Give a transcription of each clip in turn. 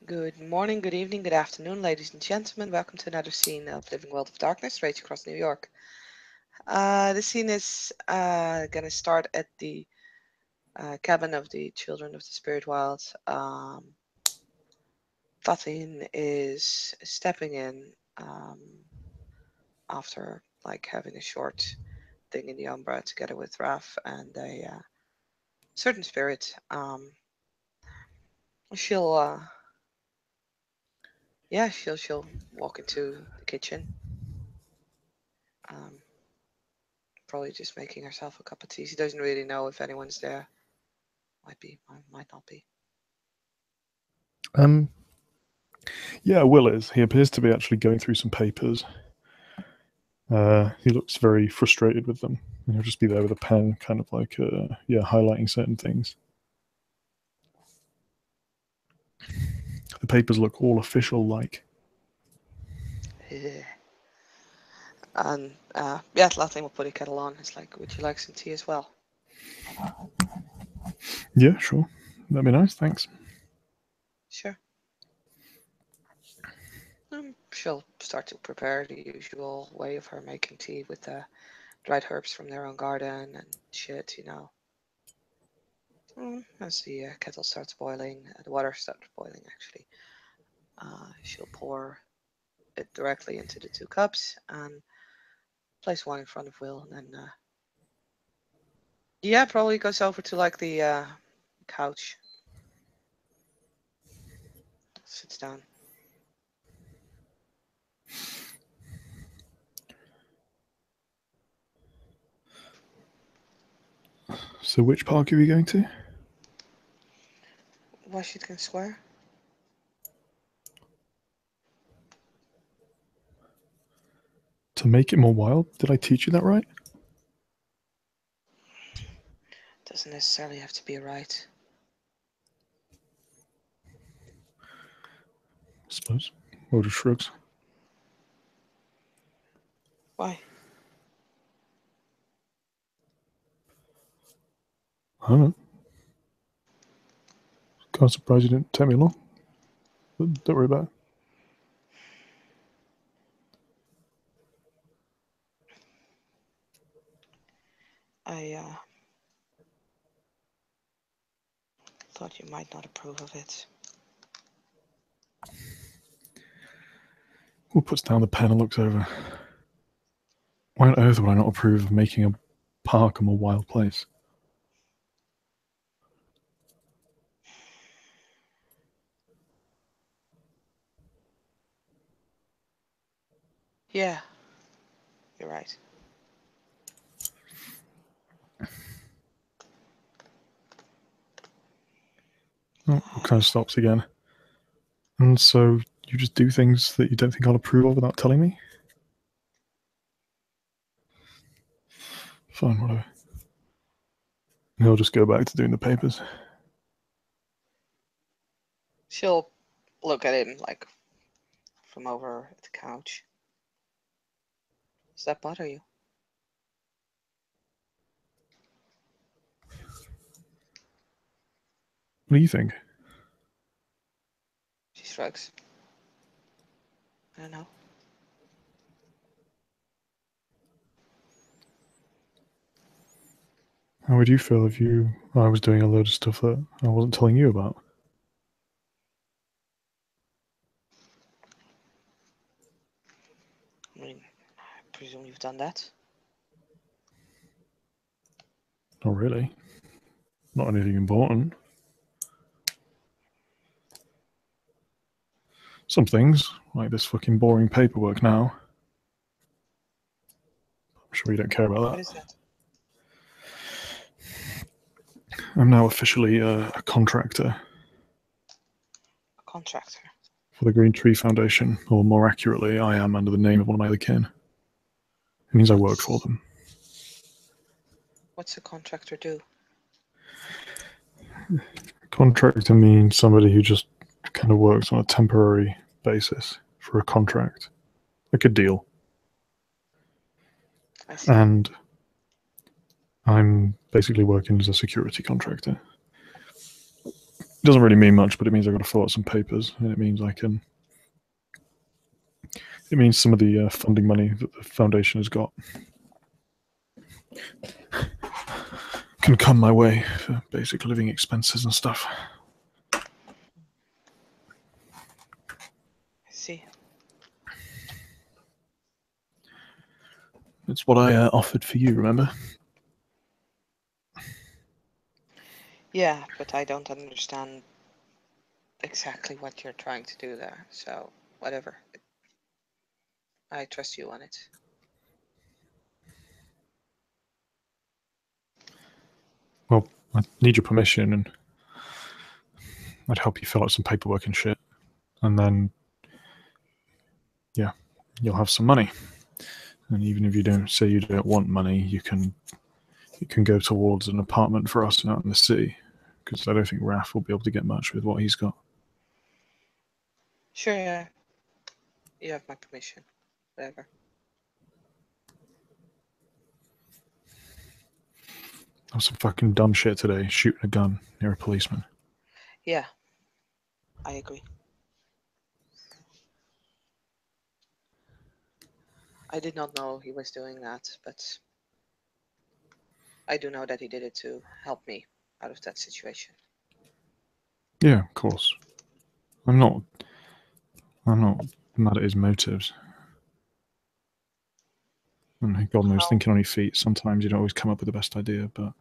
Good morning, good evening, good afternoon, ladies and gentlemen. Welcome to another scene of Living World of Darkness, right across New York. The scene is going to start at the cabin of the Children of the Spirit Wild. Fatin is stepping in after having a short thing in the Umbra together with Raf and a certain spirit. She'll she'll walk into the kitchen. Probably just making herself a cup of tea. She doesn't really know if anyone's there. Might be, might not be. Yeah, Will is. He appears to be actually going through some papers. He looks very frustrated with them. He'll just be there with a pen, kind of like, highlighting certain things. The papers look all official-like. And Latin will put a kettle on. It's like, would you like some tea as well? Yeah, sure. That'd be nice, thanks. Sure. She'll start to prepare the usual way of her making tea with the dried herbs from their own garden and shit, you know. As the kettle starts boiling, the water starts boiling actually, she'll pour it directly into the 2 cups and place one in front of Will, and then probably goes over to like the couch, sits down. So which park are we going to? Washington Square. To make it more wild? Did I teach you that right? Doesn't necessarily have to be right. I suppose. Or just shrugs. Why? I don't know. Kind of surprised you didn't take me along. But don't worry about it. I thought you might not approve of it. Will puts down the pen and looks over. Why on earth would I not approve of making a park a more wild place? Yeah, you're right. Oh, it kind of stops again. And so you just do things that you don't think I'll approve of without telling me? Fine, whatever. And he'll just go back to doing the papers. She'll look at him like from over at the couch. Does that bother you? What do you think? She shrugs. I don't know. How would you feel if I was doing a load of stuff that I wasn't telling you about? I mean, I presume you've done that. Not really. Not anything important. Some things, like this fucking boring paperwork now. I'm sure you don't care about that. What is that? I'm now officially a contractor. A contractor. For the Green Tree Foundation, or more accurately, I am under the name of one of my other kin. It means I work for them. What's a contractor do? Contractor means somebody who just kind of works on a temporary basis for a contract, like a deal. I see. And I'm basically working as a security contractor. doesn't really mean much, but it means I've got to fill out some papers, and it means I can. It means some of the funding money that the foundation has got can come my way for basic living expenses and stuff. I see. It's what I offered for you, remember? Yeah, but I don't understand exactly what you're trying to do there, so whatever. I trust you on it. Well, I need your permission, and I'd help you fill out some paperwork and shit. And then, yeah, you'll have some money. And even if you don't say you don't want money, you can go towards an apartment for us out in the city. Because I don't think Raph will be able to get much with what he's got. Sure, yeah. You have my permission. Whatever. That was some fucking dumb shit today, shooting a gun near a policeman. Yeah, I agree. I did not know he was doing that, but I do know that he did it to help me out of that situation. Yeah, of course. I'm not mad at his motives. And God knows, thinking on your feet, sometimes you don't always come up with the best idea, but...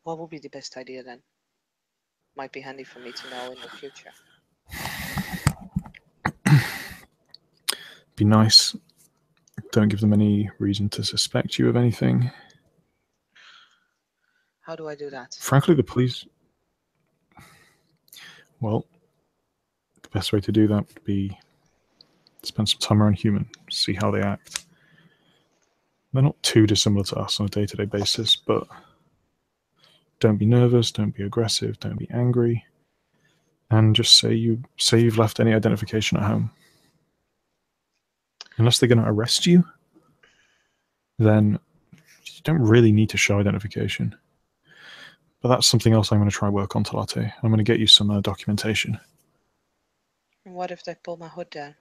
What would be the best idea then? Might be handy for me to know in the future. Be nice. Don't give them any reason to suspect you of anything. How do I do that? Frankly, the police... Well, the best way to do that would be spend some time around human, see how they act. They're not too dissimilar to us on a day-to-day basis, but don't be nervous, don't be aggressive, don't be angry, and just say you've left any identification at home. Unless they're going to arrest you, then you don't really need to show identification. But that's something else I'm going to try work on, Talate. I'm going to get you some documentation. And what if they pull my hood down?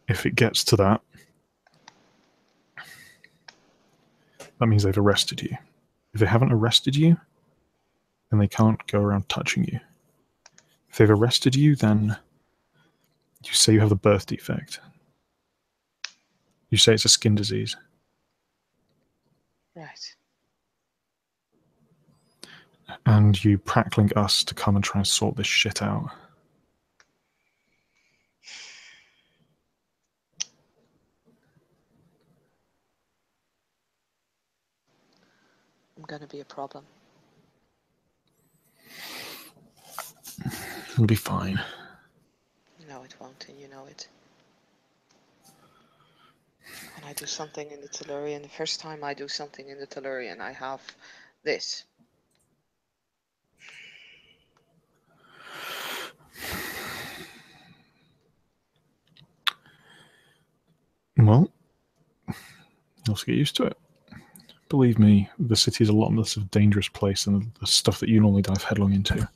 If it gets to that, that means they've arrested you. If they haven't arrested you, then they can't go around touching you. If they've arrested you, then you say you have the birth defect. You say it's a skin disease. Right. And you pracklink us to come and try and sort this shit out. I'm gonna be a problem. It'll be fine. No, it won't, and you know it. When I do something in the Tellurian, the first time I do something in the Tellurian, I have this. Well, you'll have to get used to it. Believe me, the city is a lot less of a dangerous place than the stuff that you normally dive headlong into.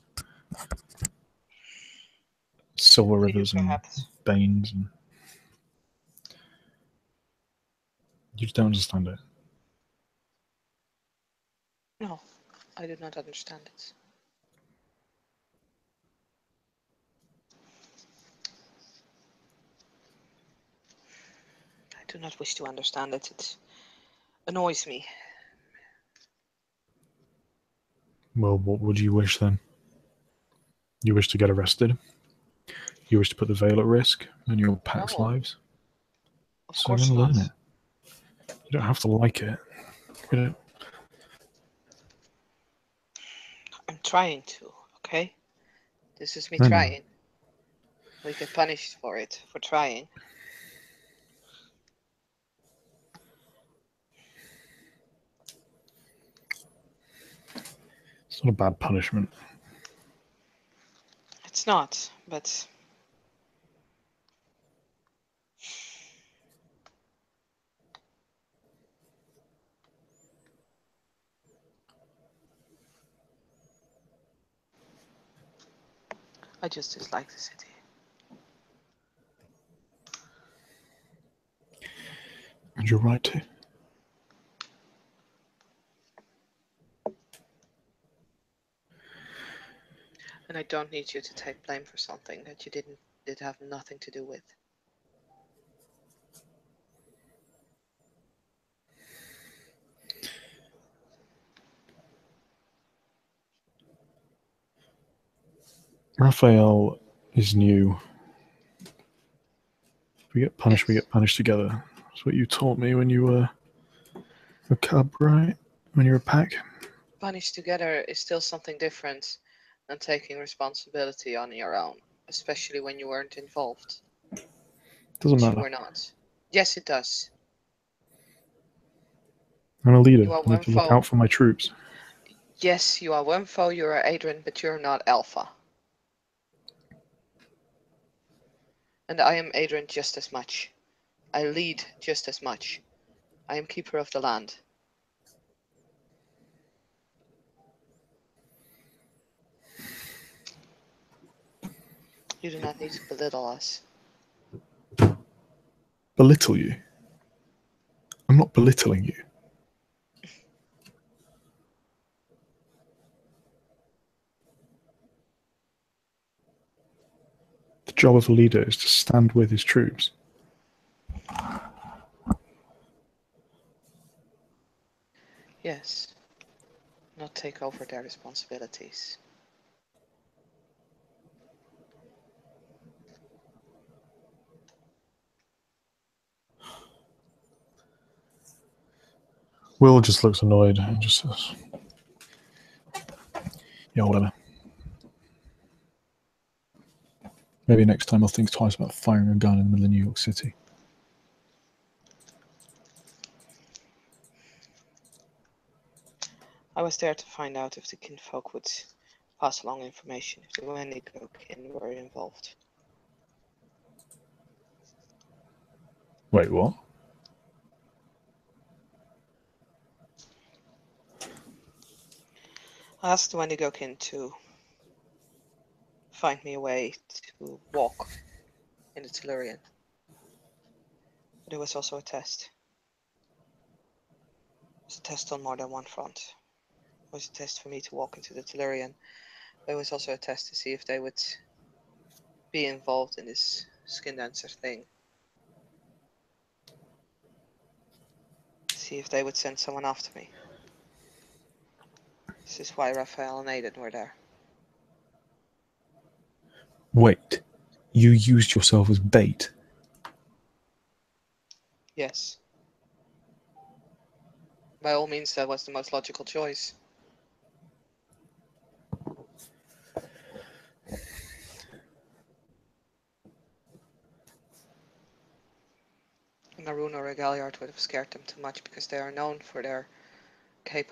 Silver rivers and veins, and you just don't understand it. No, I do not understand it. I do not wish to understand it. It annoys me. Well, what would you wish then? You wish to get arrested? You wish to put the Veil at risk and your pets' No, lives? of So course then not. learn it. You don't have to like it. I'm trying to, okay? This is me I know. trying. We get punished for it, for trying. It's not a bad punishment. It's not, but I just dislike the city. And you're right to. And I don't need you to take blame for something that you did have nothing to do with. Raphael is new. If we get punished, we Yes. get punished together. That's what you taught me when you were a cub, right? When you were a pack. Punished together is still something different than taking responsibility on your own, especially when you weren't involved. Doesn't Which you matter. were not. Yes, it does. I'm a leader. You are I need one to look foe. out for my troops. Yes, you are one foe, you are Adrian, but you're not Alpha. And I am Adrian just as much. I lead just as much. I am keeper of the land. You do not need to belittle us. Belittle you? I'm not belittling you. The job of a leader is to stand with his troops. Yes. Not take over their responsibilities. Will just looks annoyed and just says, yeah, whatever. Maybe next time I'll think twice about firing a gun in the middle of New York City. I was there to find out if the kinfolk would pass along information if the Wendigo kin were involved. Wait, what? I asked the Wendigo kin to find me a way to walk in the Tellurian. But it was also a test. It was a test on more than one front. It was a test for me to walk into the Tellurian. But it was also a test to see if they would be involved in this skin dancer thing. See if they would send someone after me. This is why Raphael and Aiden were there. Wait, you used yourself as bait? Yes. By all means, that was the most logical choice. Naroon or a Galliard would have scared them too much because they are known for their their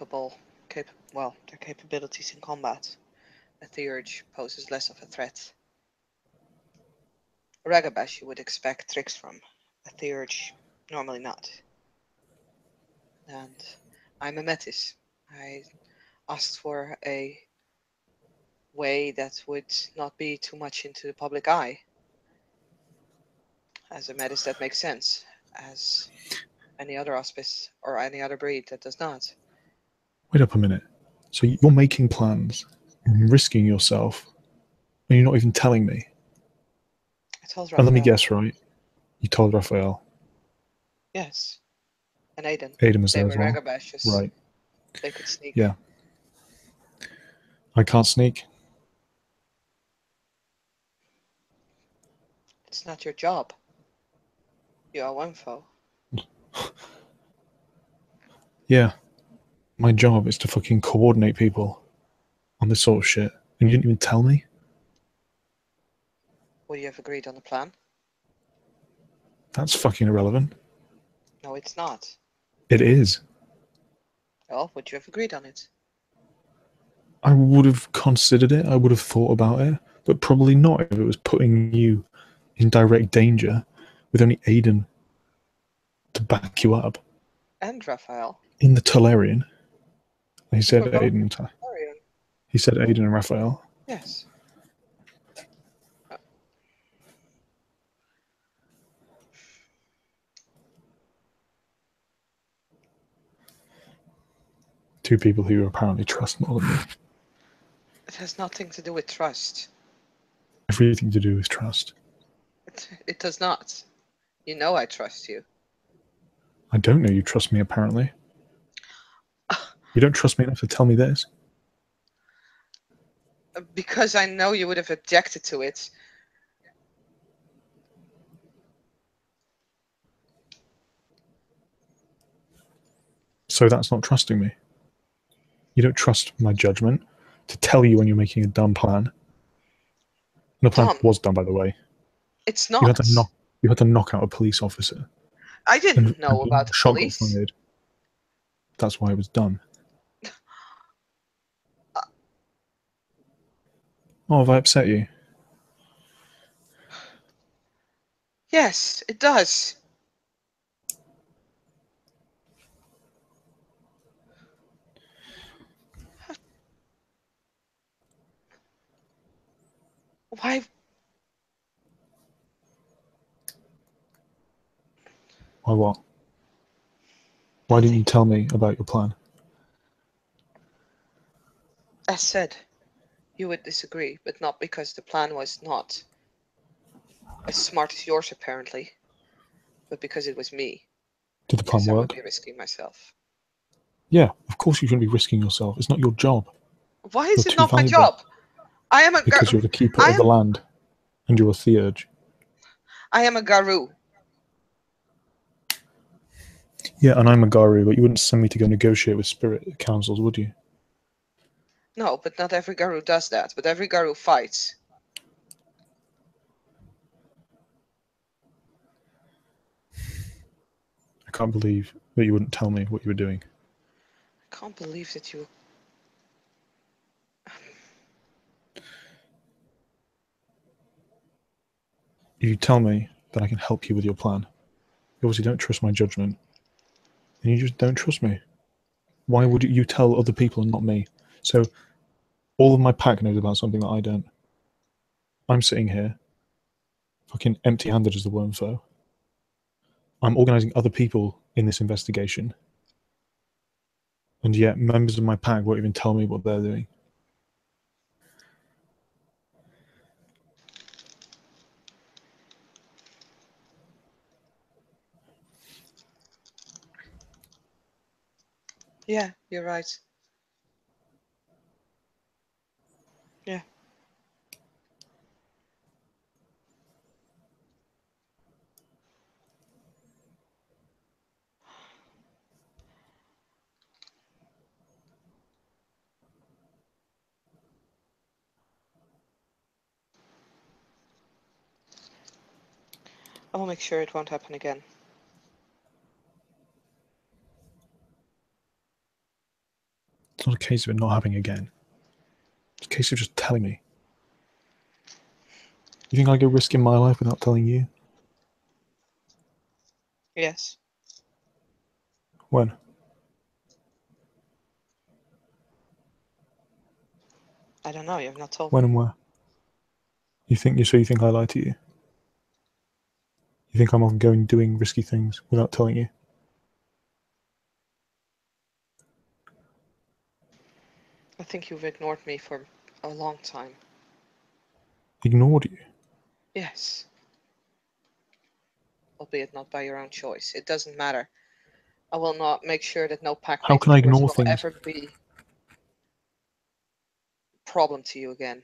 capabilities in combat. A Theurge poses less of a threat. A Ragabash you would expect tricks from. A Theurge, normally not. And I'm a Metis. I asked for a way that would not be too much into the public eye. As a Metis, that makes sense. As any other auspice or any other breed that does not. Wait up a minute. So you're making plans, risking yourself, and you're not even telling me? I told And let me Raphael. guess, right? You told Raphael. Yes. And Aiden. Aiden was They there were as well? Ragabashes. Right. They could sneak. Yeah. I can't sneak. It's not your job. You are one foe. Yeah. My job is to fucking coordinate people on this sort of shit. And you didn't even tell me? Would you have agreed on the plan? That's fucking irrelevant. No, it's not. It is. Well, would you have agreed on it? I would have considered it. I would have thought about it. But probably not if it was putting you in direct danger with only Aiden to back you up. And Raphael. In the Tolarian. He We said were both Aiden. Arian. He said Aiden and Raphael. Yes. Two people who you apparently trust more than me. It has nothing to do with trust. Everything to do with trust. It does not. You know I trust you. I don't know you trust me, apparently. You don't trust me enough to tell me this. Because I know you would have objected to it. So that's not trusting me. You don't trust my judgment to tell you when you're making a dumb plan. And the plan Dumb. was done, by the way. It's You had not. to knock out a police officer. I didn't know and about the shot got police. fired. That's why it was done. Oh, have I upset you? Yes, it does. Why? Why what? Why didn't you tell me about your plan? As said, you would disagree, but not because the plan was not as smart as yours, apparently, but because it was me. Did the plan Because I would work? be risking myself. Yeah, of course you shouldn't be risking yourself. It's not your job. Why You're is it too not my valuable. job? I am a Because you're the keeper of the land, and you're a theurge. I am a Garu. Yeah, and I'm a Garu, but you wouldn't send me to go negotiate with spirit councils, would you? No, but not every Garu does that. But every Garu fights. I can't believe that you wouldn't tell me what you were doing. I can't believe that you... If you tell me that I can help you with your plan, you obviously don't trust my judgment, and you just don't trust me. Why would you tell other people and not me? So all of my pack knows about something that I don't. I'm sitting here, fucking empty-handed as the worm foe. I'm organising other people in this investigation, and yet members of my pack won't even tell me what they're doing. Yeah, you're right. Yeah. I will make sure it won't happen again. It's not a case of it not happening again. It's a case of just telling me. You think I go risking my life without telling you? Yes. When? I don't know. You have not told When me. and where? You think I lie to you? You think I'm on going doing risky things without telling you? I think you've ignored me for a long time. Ignored you? Yes. Albeit not by your own choice. It doesn't matter. I will not make sure that no How packmate can of I yours ignore will things? ever be a problem to you again.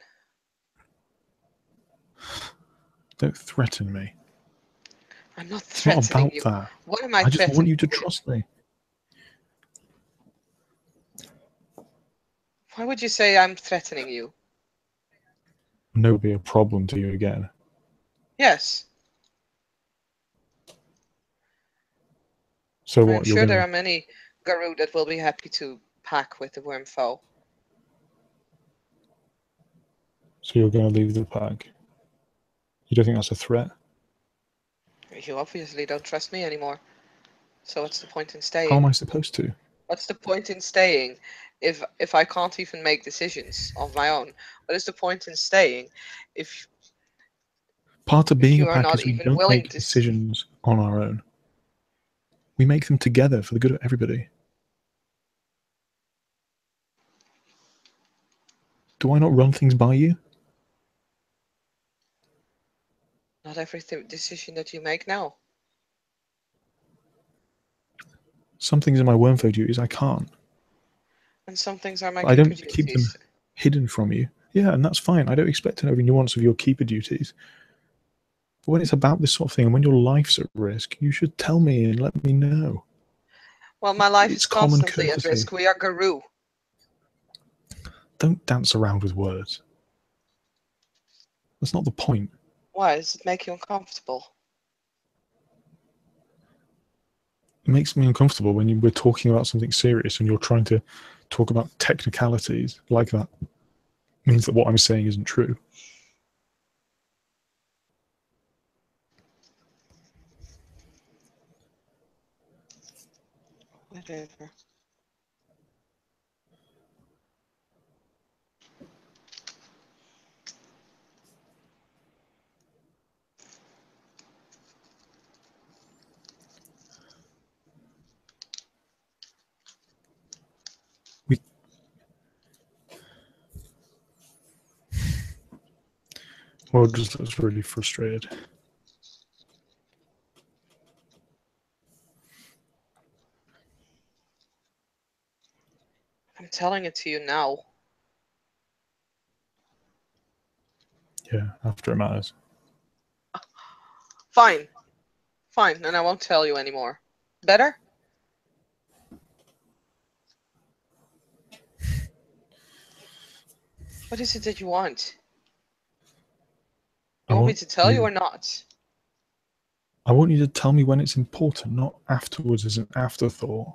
Don't threaten me. I'm not It's not threatening about you. that. What am I I just threatening want you to you with? trust me. Why would you say I'm threatening you? No, it'll be a problem to you again. Yes. So I'm what? You're sure there gonna? are many Garou that will be happy to pack with the Wormfoe. So you're gonna leave the pack? You don't think that's a threat? You obviously don't trust me anymore. So what's the point in How am staying? I supposed to? What's the point in staying if I can't even make decisions of my own? What is the point in staying if Part of being a you are pack not is we even don't willing make to? decisions on our own. We make them together for the good of everybody. Do I not run things by you? Not every decision that you make now. Some things in my wormflow duties I can't. And some things are my But I keeper don't keep them duties. hidden from you. Yeah, and that's fine. I don't expect to know every nuance of your keeper duties. But when it's about this sort of thing, and when your life's at risk, you should tell me and let me know. Well, my life It's is common constantly at courtesy. risk. We are Guru. Don't dance around with words. That's not the point. Why? Does it make you uncomfortable? It makes me uncomfortable when we're talking about something serious and you're trying to talk about technicalities like that. It means that what I'm saying isn't true. Whatever. Well, just looks really frustrated. I'm telling it to you now. Yeah, after it matters. Fine. Fine, and I won't tell you anymore. Better? What is it that you want? You want me to tell you or not? I want you to tell me when it's important, not afterwards as an afterthought.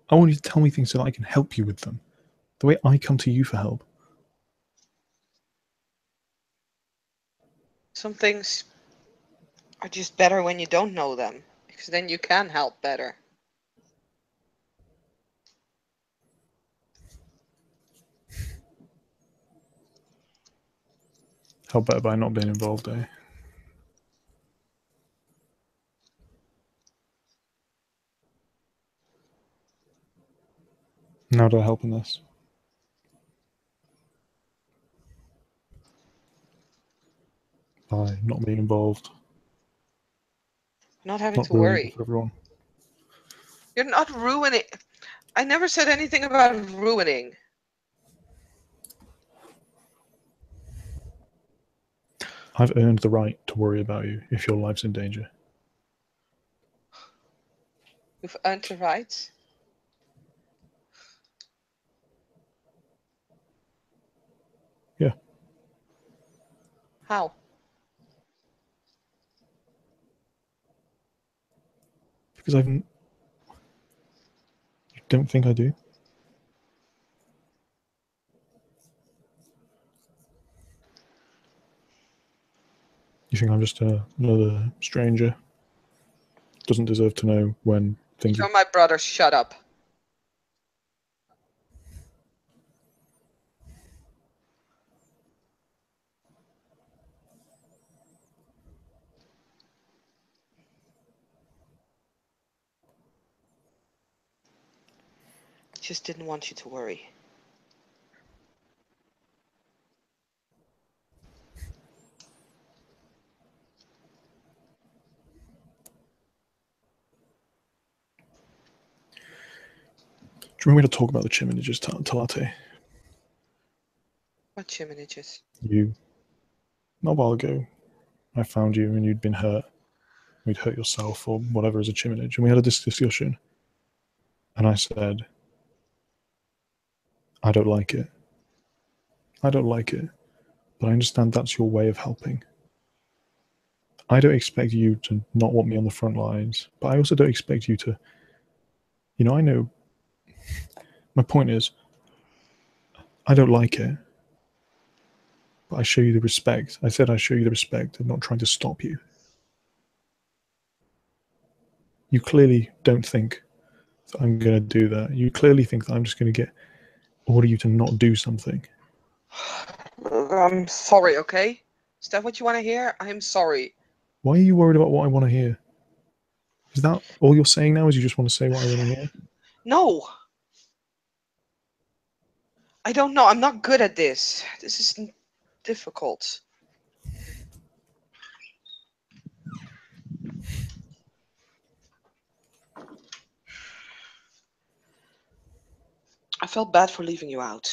I want you to tell me things so that I can help you with them. The way I come to you for help. Some things are just better when you don't know them, because then you can help better. Help better by not being involved, eh? How do I help in this? By not being involved. Not having Not to ruining it worry. for everyone. You're not ruining. I never said anything about ruining. I've earned the right to worry about you if your life's in danger. You've earned the right. Yeah. How? Because you don't think I do? You think I'm just another stranger? Doesn't deserve to know when things You're my brother. Shut up. Just didn't want you to worry. Do you want me to talk about the chimneys Talate? What chimneys? You. Not a while ago, I found you and you'd been hurt. You'd hurt yourself or whatever as a chiminage. And we had a discussion. And I said, I don't like it. I don't like it. But I understand that's your way of helping. I don't expect you to not want me on the front lines. But I also don't expect you to. I know. My point is, I don't like it. But I show you the respect. I said I show you the respect of not trying to stop you. You clearly don't think that I'm going to do that. You clearly think that I'm just going to order you to not do something. I'm sorry, okay? Is that what you want to hear? I'm sorry. Why are you worried about what I want to hear? Is that all you're saying now? Is you just want to say what I want to hear? No. I don't know. I'm not good at this. This is difficult. I felt bad for leaving you out.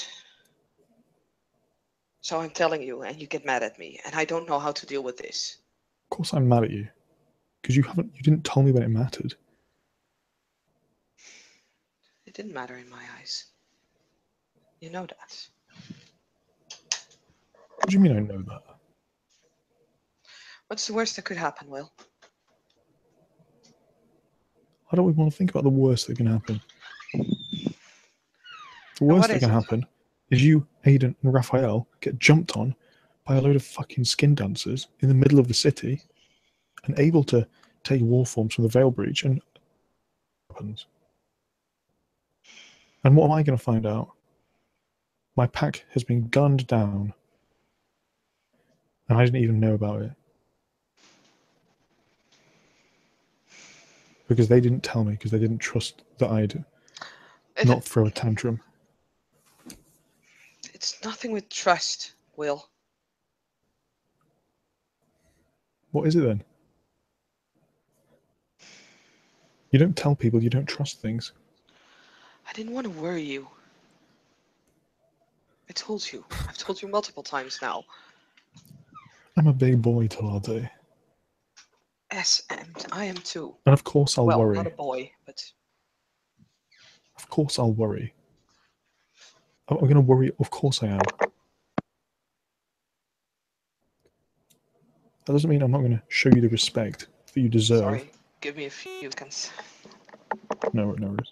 So I'm telling you, and you get mad at me, and I don't know how to deal with this. Of course I'm mad at you. Because you didn't tell me when it mattered. It didn't matter in my eyes. You know that. What do you mean I know that? What's the worst that could happen, Will? I don't even want to think about the worst that can happen. The And worst what that is can it? happen is you, Aiden, and Raphael get jumped on by a load of fucking skin dancers in the middle of the city and able to take war forms from the Veil Breach and happens. And what am I going to find out? My pack has been gunned down and I didn't even know about it. Because they didn't tell me, because they didn't trust that I'd not throw a tantrum. It's nothing with trust, Will. What is it then? You don't tell people you don't trust things. I didn't want to worry you. I told you. I've told you multiple times now. I'm a big boy, Talade. Yes, and I am too. And of course I'll Well, worry. not a boy, but... Of course I'll worry. I'm going to worry, of course I am. That doesn't mean I'm not going to show you the respect that you deserve. Sorry, give me a few seconds. No worries.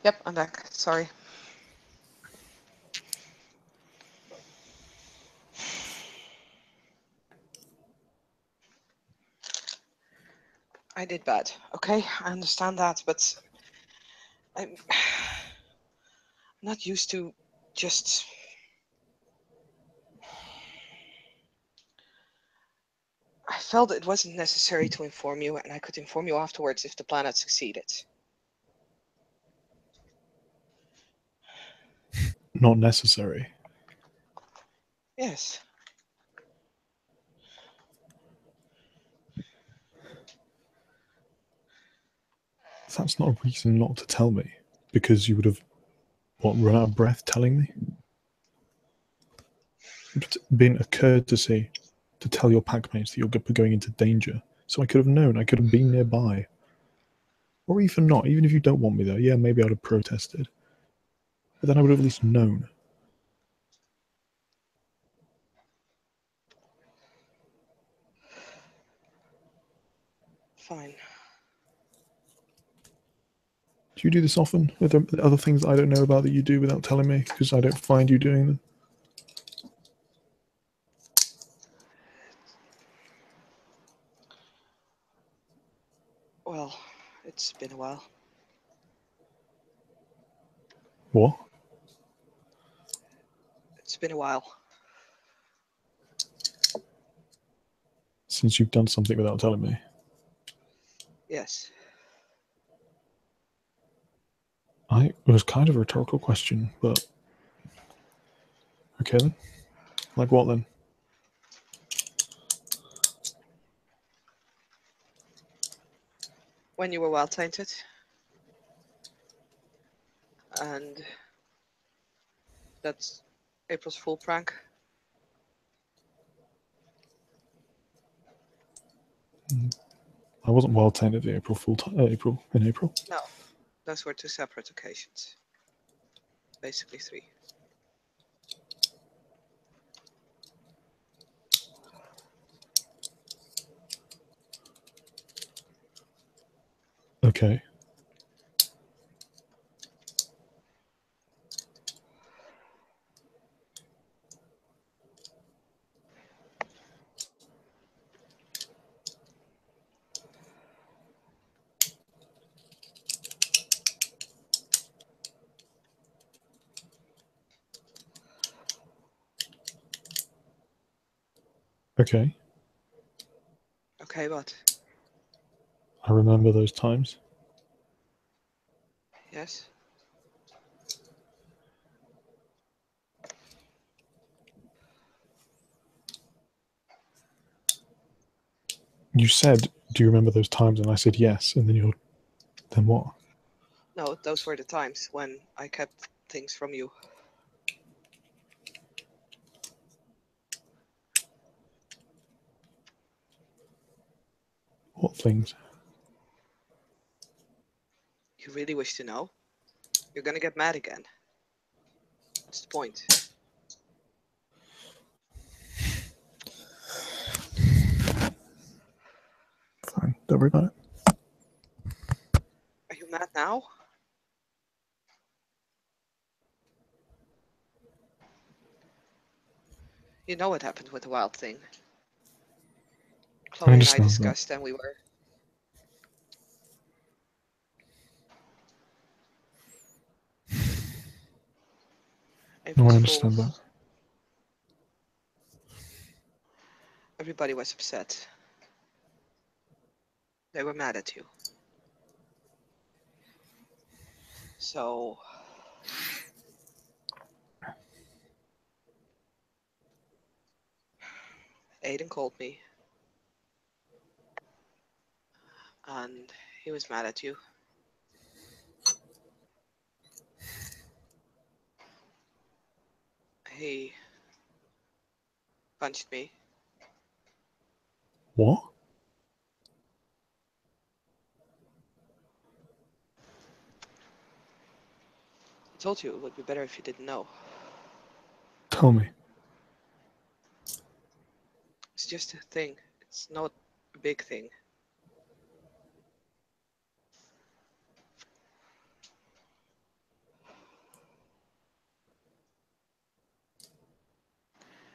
Yep, I'm back. Sorry. I did bad, okay? I understand that, but I'm not used to just... I felt it wasn't necessary to inform you, and I could inform you afterwards if the plan had succeeded. Not necessary. Yes. That's not a reason not to tell me. Because you would have, run out of breath telling me? It's been a courtesy to tell your packmates that you're going into danger. So I could have known. I could have been nearby. Or even not. Even if you don't want me there. Yeah, maybe I would have protested. But then I would have at least known. Fine. Do you do this often? Are there other things I don't know about that you do without telling me? Because I don't find you doing them. Well, it's been a while. What? It's been a while. Since you've done something without telling me. Yes. It was kind of a rhetorical question, but okay then. Like what then? When you were well tainted. And that's April's Fool prank. I wasn't well tainted in April. No, those were two separate occasions. Basically three. Okay. Okay. Okay, what? I remember those times. Yes? You said, "Do you remember those times?" And I said yes. And then what? No, those were the times when I kept things from you. What things? You really wish to know? You're gonna get mad again. What's the point? Fine. Don't worry about it. Are you mad now? You know what happened with the wild thing. I Chloe and I understand that. discussed and we were... No, I April's Fool. understand that. Everybody was upset. They were mad at you. So... Aiden called me. And he was mad at you. He punched me. What? I told you it would be better if you didn't know. Tell me. It's just a thing. It's not a big thing.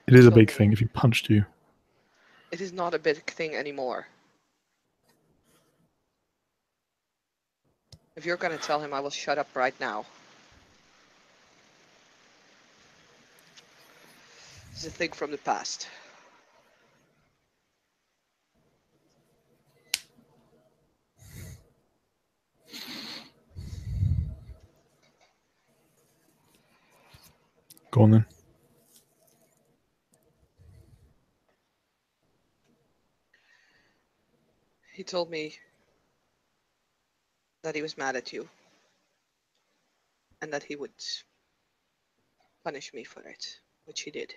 It is a Told big me thing if he punched you. it is not a big thing anymore. If you're gonna tell him, I will shut up right now. It's a thing from the past. Go on then. He told me that he was mad at you and that he would punish me for it, which he did.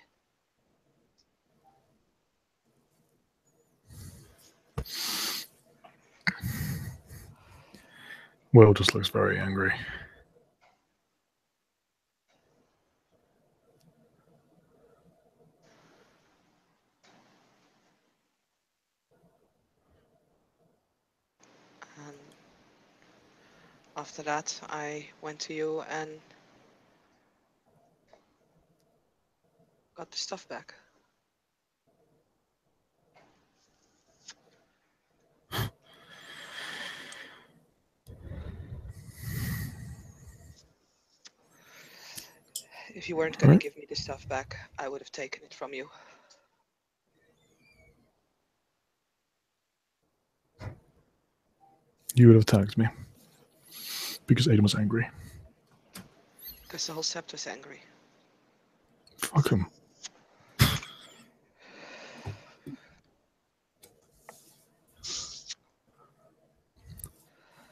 Will just looks very angry. And after that, I went to you and got the stuff back. If you weren't gonna Right? give me the stuff back, I would have taken it from you. You would have tagged me because Aiden was angry. Because the whole sept was angry. Fuck him.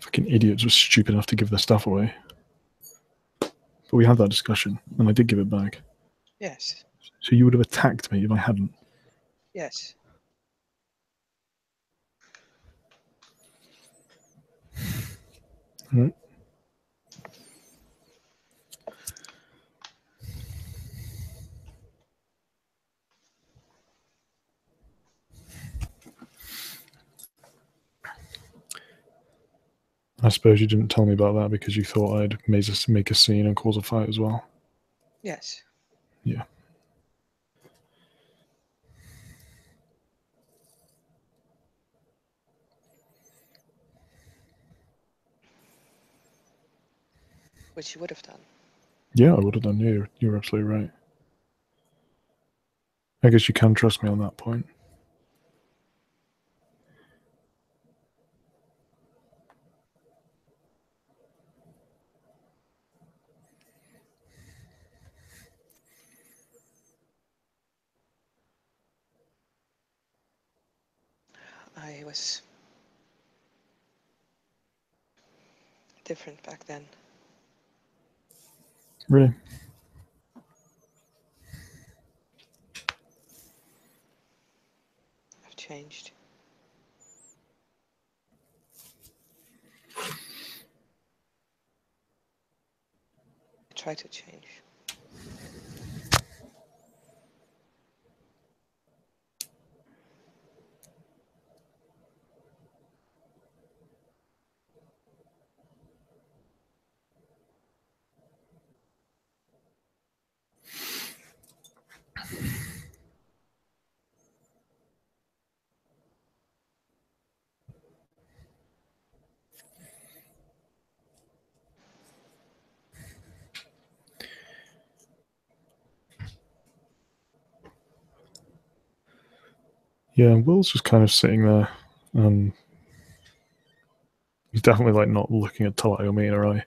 Fucking idiots were stupid enough to give their stuff away. But we had that discussion, and I did give it back. Yes. So you would have attacked me if I hadn't. Yes. Right? I suppose you didn't tell me about that because you thought I'd make a scene and cause a fight as well. Yes. Yeah. Which you would have done. Yeah, I would have done. Yeah, you're absolutely right. I guess you can trust me on that point. I was different back then. Really? I've changed. I try to change. Yeah, Will's just kind of sitting there, and he's definitely like not looking at Talai or me in her eye.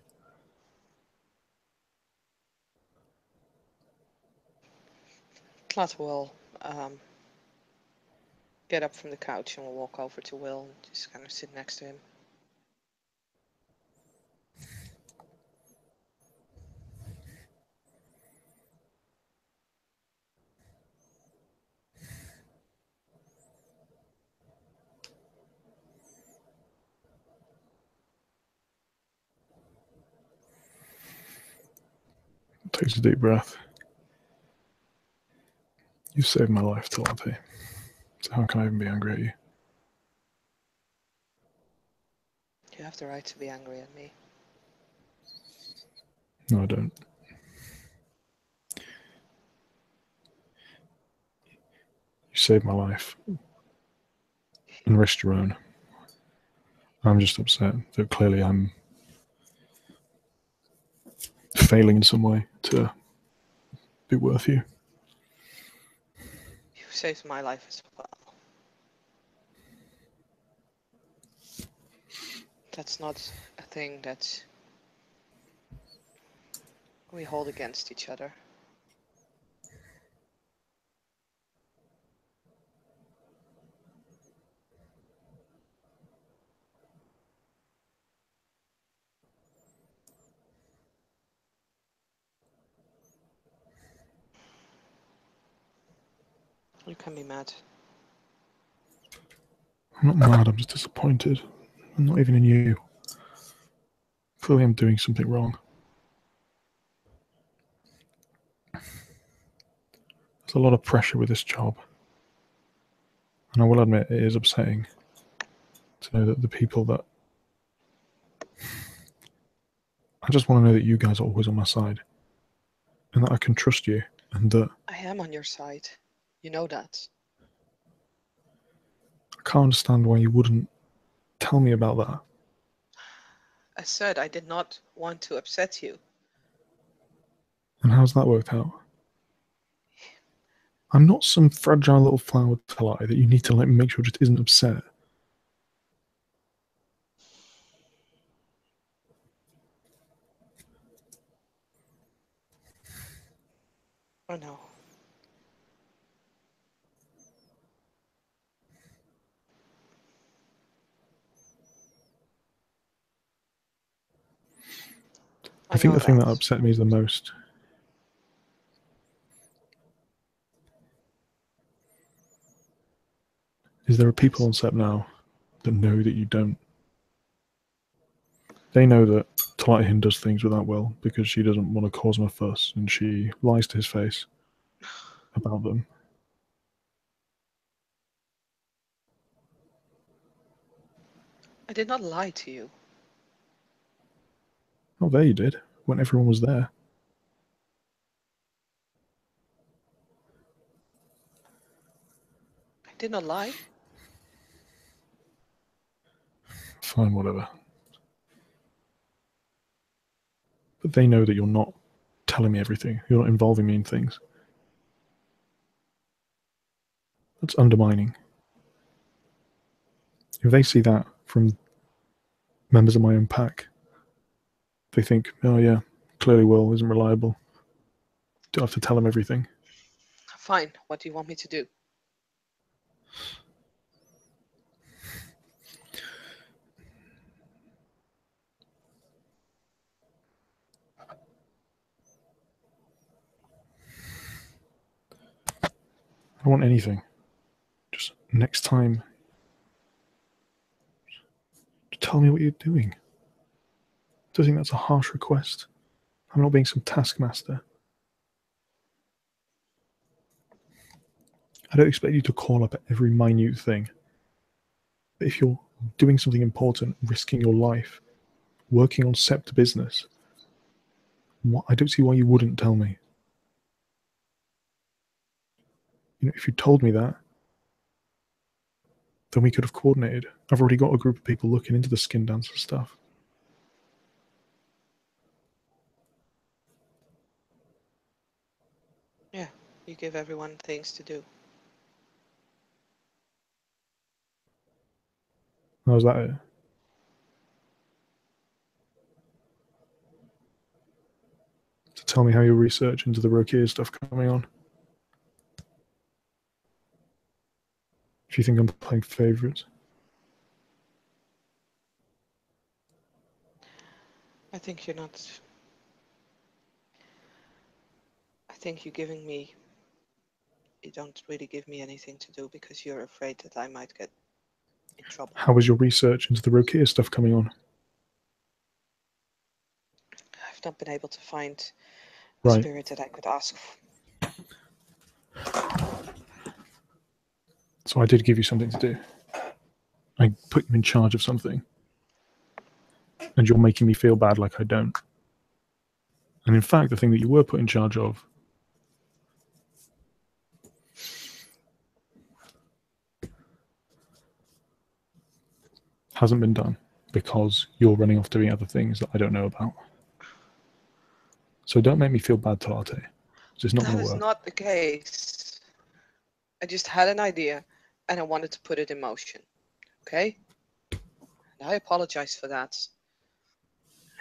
Clat will get up from the couch and we'll walk over to Will and just kind of sit next to him. Takes a deep breath. You saved my life, Talati. So how can I even be angry at you? You have the right to be angry at me. No, I don't. You saved my life and risked your own. I'm just upset that clearly I'm failing in some way to be worth you. You saved my life as well. That's not a thing that we hold against each other. You can be mad. I'm not mad, I'm just disappointed. I'm not even in you. Clearly I'm doing something wrong. There's a lot of pressure with this job. And I will admit it is upsetting to know that the people that... I just want to know that you guys are always on my side. And that I can trust you. And that I am on your side. You know that. I can't understand why you wouldn't tell me about that. I said I did not want to upset you. And how's that worked out? I'm not some fragile little flower Talai that you need to like make sure just isn't upset. Oh no. I think know the thing that. that upset me the most is there are people on set now that know that you don't. They know that Tlatihin does things without Will because she doesn't want to cause him a fuss, and she lies to his face about them. I did not lie to you. Oh, there you did, when everyone was there. I did not lie. Fine, whatever. But they know that you're not telling me everything. You're not involving me in things. That's undermining. If they see that from members of my own pack, they think, oh yeah, clearly Will isn't reliable. Do I have to tell him everything? Fine. What do you want me to do? I don't want anything. Just next time, tell me what you're doing. Do you think that's a harsh request? I'm not being some taskmaster. I don't expect you to call up at every minute thing. But if you're doing something important, risking your life, working on SEPT business, I don't see why you wouldn't tell me. If you told me that, then we could have coordinated. I've already got a group of people looking into the skin dancer stuff. Yeah, you give everyone things to do. How's that it? To tell me how your research into the Rokia stuff coming on. If you think I'm playing favourites. I think you're not. I think you giving me. You don't really give me anything to do because you're afraid that I might get in trouble. How is your research into the Rokia stuff coming on? I've not been able to find a Right. spirit that I could ask. So I did give you something to do. I put you in charge of something. And you're making me feel bad like I don't. And in fact, the thing that you were put in charge of hasn't been done because you're running off doing other things that I don't know about. So don't make me feel bad, Talate. It's not going That to is work. not the case. I just had an idea and I wanted to put it in motion. Okay? And I apologize for that.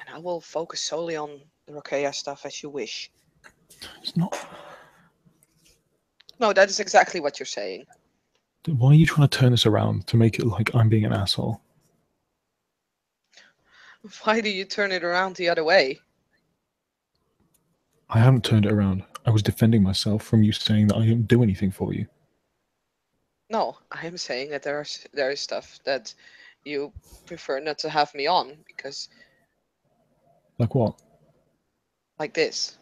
And I will focus solely on the Rokea stuff as you wish. It's not. No, that is exactly what you're saying. Why are you trying to turn this around to make it like I'm being an asshole? Why do you turn it around the other way? I haven't turned it around. I was defending myself from you saying that I didn't do anything for you. No, I am saying that there is stuff that you prefer not to have me on because Like what? like this.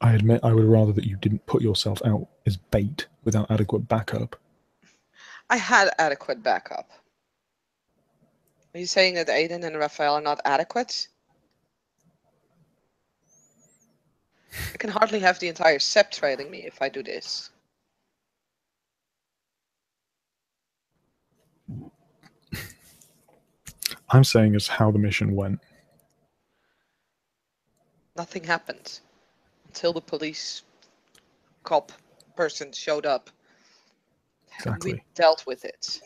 I admit I would rather that you didn't put yourself out as bait without adequate backup. I had adequate backup. Are you saying that Aiden and Raphael are not adequate? I can hardly have the entire SEP trailing me if I do this. I'm saying is how the mission went. Nothing happened until the police cop person showed up. Exactly. We dealt with it.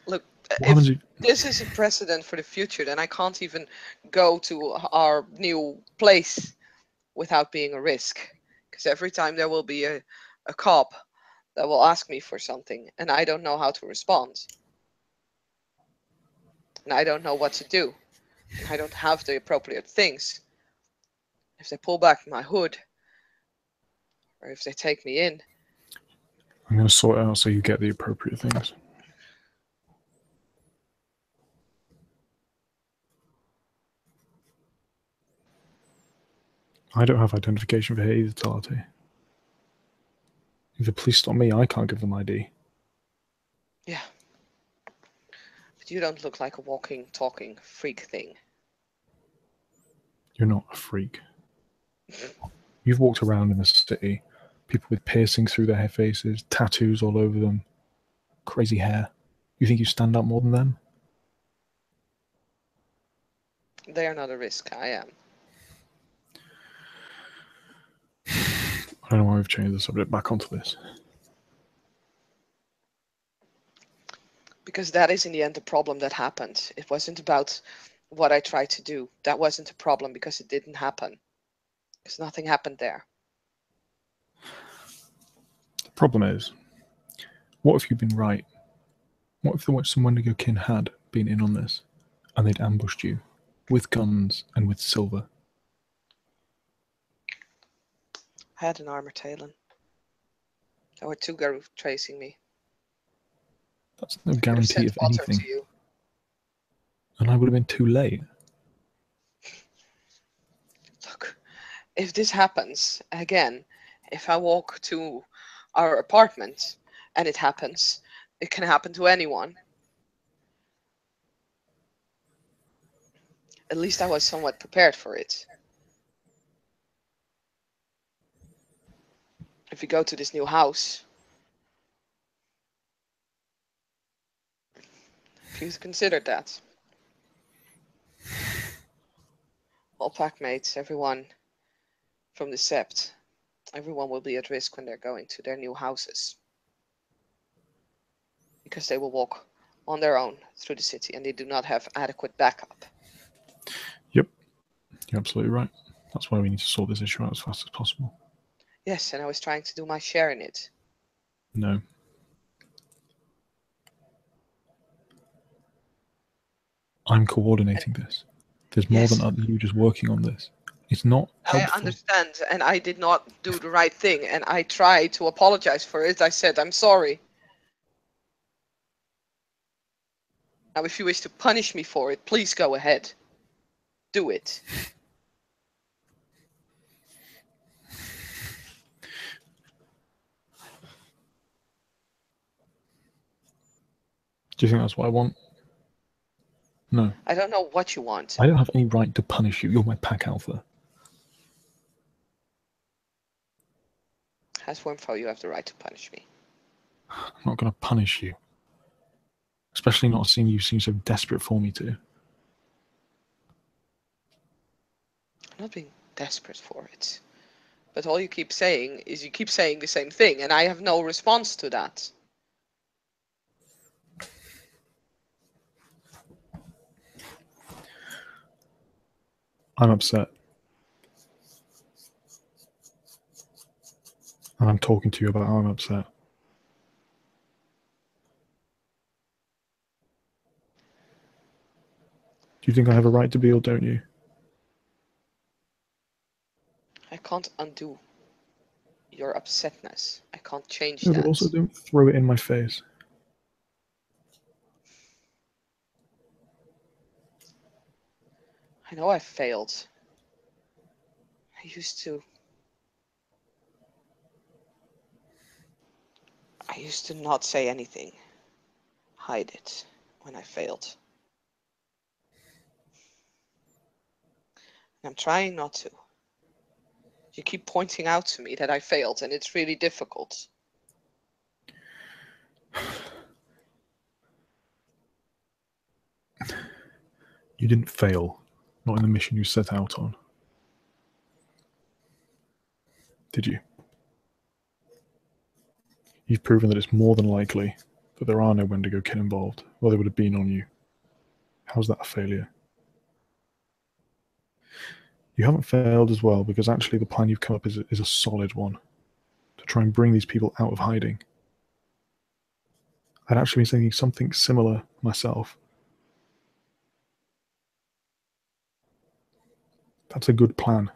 Look, What happens if... this is a precedent for the future, then I can't even go to our new place without being a risk. Because every time there will be a cop that will ask me for something, and I don't know how to respond. And I don't know what to do. And I don't have the appropriate things. If they pull back my hood, or if they take me in. I'm going to sort it out so you get the appropriate things. I don't have identification for here either, Talati. If the police stop me, I can't give them ID. Yeah. But you don't look like a walking, talking freak thing. You're not a freak. You've walked around in the city, people with piercings through their faces, tattoos all over them, crazy hair. You think you stand out more than them? They are not a risk. I am. I don't know why we've changed the subject back onto this. Because that is in the end the problem that happened. It wasn't about what I tried to do. That wasn't a problem because it didn't happen. Because nothing happened there. The problem is, what if you'd been right? What if some Wendigo kin had been in on this, and they'd ambushed you, with guns and with silver? I had an armor talon. There were 2 Garou tracing me. That's no guarantee of water anything. to you. And I would have been too late. Look, if this happens again, if I walk to our apartment and it happens, it can happen to anyone. At least I was somewhat prepared for it. If we go to this new house, please consider that. All pack mates, everyone from the Sept, everyone will be at risk when they're going to their new houses. Because they will walk on their own through the city and they do not have adequate backup. Yep, you're absolutely right. That's why we need to sort this issue out as fast as possible. Yes, and I was trying to do my share in it. No. I'm coordinating this. There's more Yes. than you just working on this. It's not helpful. I understand, and I did not do the right thing, and I tried to apologize for it. I said, I'm sorry. Now, if you wish to punish me for it, please go ahead. Do it. Do you think that's what I want? No. I don't know what you want. I don't have any right to punish you. You're my pack alpha. As Wormfo, you have the right to punish me. I'm not going to punish you. Especially not seeing you seem so desperate for me to. I'm not being desperate for it. But all you keep saying is you keep saying the same thing, and I have no response to that. I'm upset. And I'm talking to you about how I'm upset. Do you think I have a right to be, or don't you? I can't undo your upsetness. I can't change No, that. but also don't throw it in my face. I know I failed. I used to not say anything. Hide it when I failed. And I'm trying not to. You keep pointing out to me that I failed, and it's really difficult. You didn't fail. Not in the mission you set out on. Did you? You've proven that it's more than likely that there are no Wendigo kin involved, or they would have been on you. How's that a failure? You haven't failed as well, because actually the plan you've come up is a solid one. To try and bring these people out of hiding. I'd actually been thinking something similar myself. That's a good plan.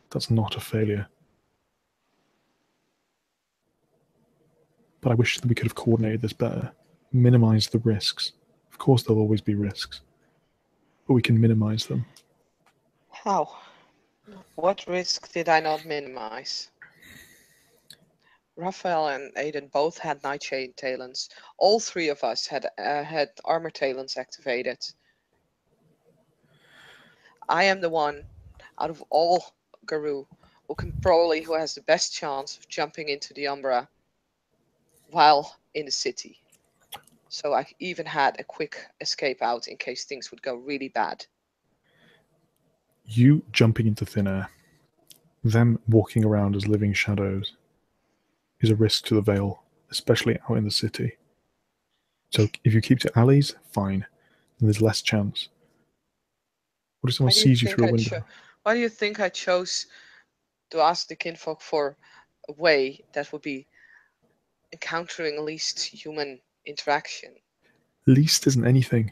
That's not a failure. But I wish that we could have coordinated this better. Minimize the risks. Of course there'll always be risks. But we can minimize them. How? What risk did I not minimize? Raphael and Aiden both had Nightshade talents. All three of us had armor talents activated. I am the one out of all Garou who has the best chance of jumping into the Umbra while in the city. So I even had a quick escape out in case things would go really bad. You jumping into thin air, them walking around as living shadows, is a risk to the Vale, especially out in the city. So if you keep to alleys, fine. Then there's less chance. What if someone sees you through a window? Why do you think I chose to ask the kinfolk for a way that would be encountering least human interaction? Least isn't anything.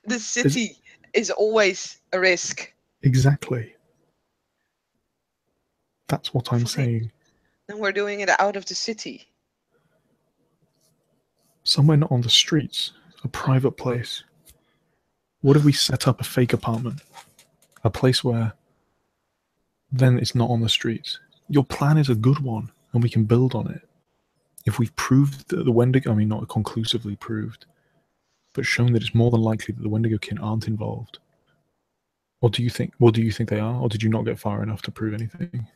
The city is always a risk. Exactly. That's what I'm saying. Then we're doing it out of the city. Somewhere not on the streets. A private place. What if we set up a fake apartment? A place where then it's not on the streets. Your plan is a good one, and we can build on it. If we've proved that the Wendigo, I mean, not conclusively proved, but shown that it's more than likely that the Wendigo kin aren't involved. Or do you think? Well, do you think they are, or did you not get far enough to prove anything?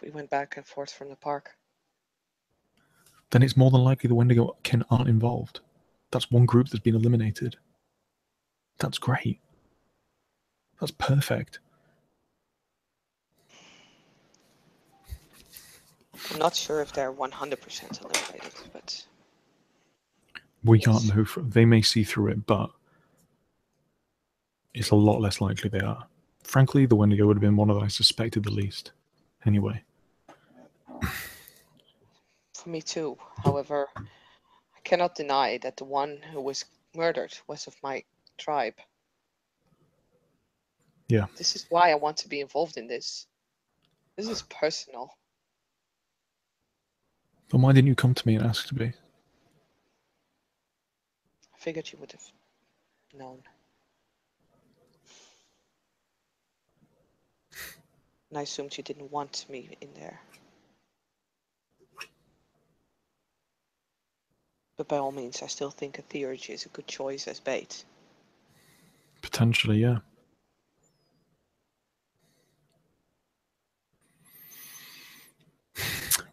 We went back and forth from the park. Then it's more than likely the Wendigo kin aren't involved. That's one group that's been eliminated. That's great. That's perfect. I'm not sure if they're 100% eliminated, but we can't know. They may see through it, but it's a lot less likely they are. Frankly, the Wendigo would have been one that I suspected the least. Anyway. For me too. However, I cannot deny that the one who was murdered was of my tribe. Yeah. This is why I want to be involved in this. This is personal. Then why didn't you come to me and ask to be? I figured you would have known. And I assumed you didn't want me in there. But by all means, I still think a theurgy is a good choice as bait. Potentially, yeah.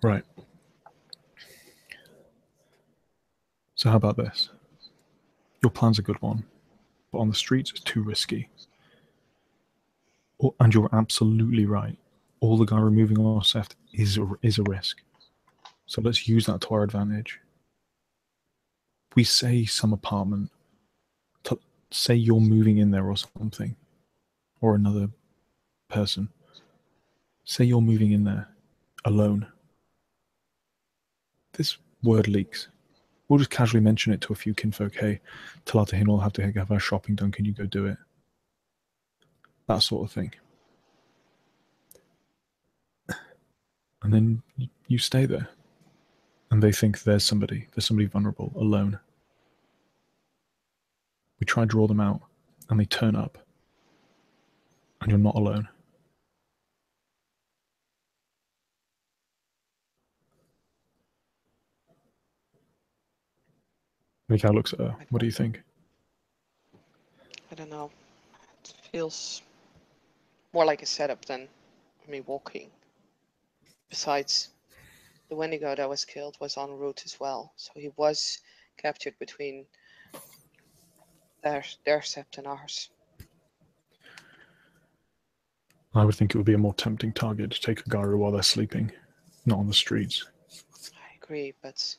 Right. So how about this? Your plan's a good one, but on the streets it's too risky. And you're absolutely right. All the guy removing Orseth is a risk. So let's use that to our advantage. We say some apartment, say you're moving in there or something, or another person. Say you're moving in there alone. This word leaks. We'll just casually mention it to a few kinfolk. Hey, Talatahin will have to have our shopping done. Can you go do it? That sort of thing. And then you stay there. And they think there's somebody vulnerable, alone. We try to draw them out, and they turn up. And you're not alone. Mikhail looks at her. What do you think? I don't know. It feels more like a setup than me walking. Besides, the Wendigo that was killed was en route as well, so he was captured between their sept and ours. I would think it would be a more tempting target to take a Garu while they're sleeping, not on the streets. I agree, but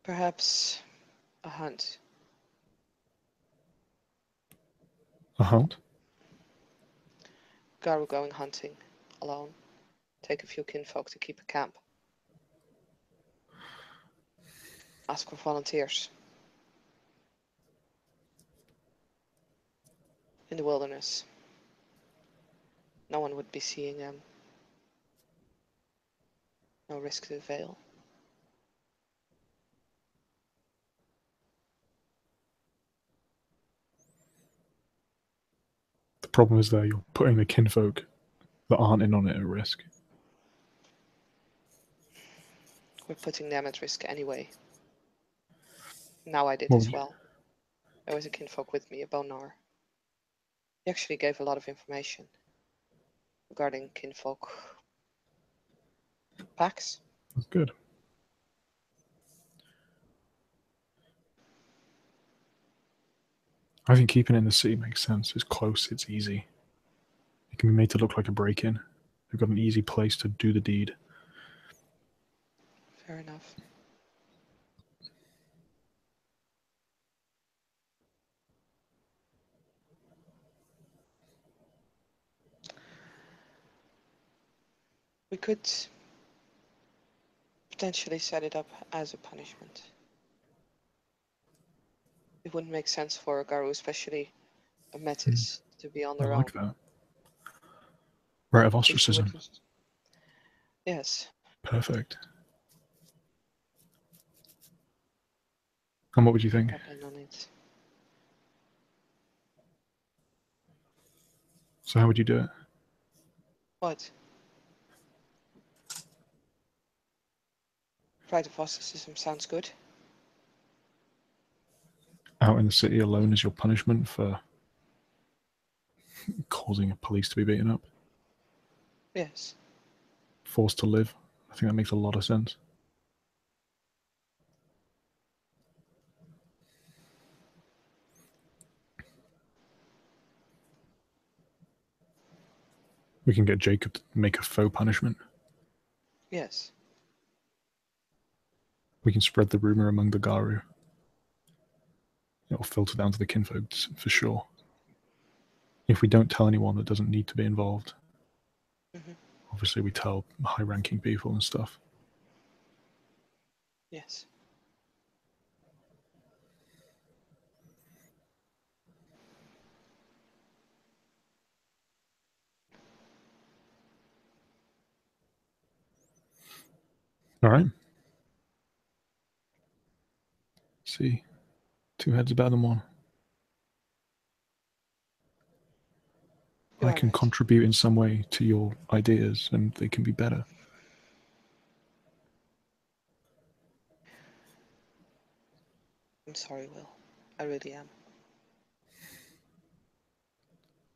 Perhaps a hunt. A hunt? Garu going hunting alone. Take a few kinfolk to keep a camp. Ask for volunteers. In the wilderness. No one would be seeing them. No risk to the veil. The problem is that you're putting the kinfolk that aren't in on it at risk. We're putting them at risk anyway. Now I did What as would you, well. There was a kinfolk with me, a bonar. He actually gave a lot of information regarding kinfolk packs. that's good. I think keeping it in the city makes sense. It's close, it's easy. It can be made to look like a break-in. They've got an easy place to do the deed. Fair enough. We could potentially set it up as a punishment. It wouldn't make sense for a Garu, especially a Metis, to be on I their like own. that. Right of At least you ostracism. would. Yes. Perfect. And what would you think? I plan on it. So how would you do it? What? Right of ostracism sounds good. Out in the city alone as your punishment for causing a police to be beaten up? Yes. Forced to live? I think that makes a lot of sense. We can get Jacob to make a faux punishment. Yes. We can spread the rumor among the Garu. It'll filter down to the kinfolks for sure. If we don't tell anyone that doesn't need to be involved, Mm-hmm. obviously we tell high-ranking people and stuff. Yes. All right. See, two heads are better than one. You I are can right. contribute in some way to your ideas and they can be better. I'm sorry, Will. I really am.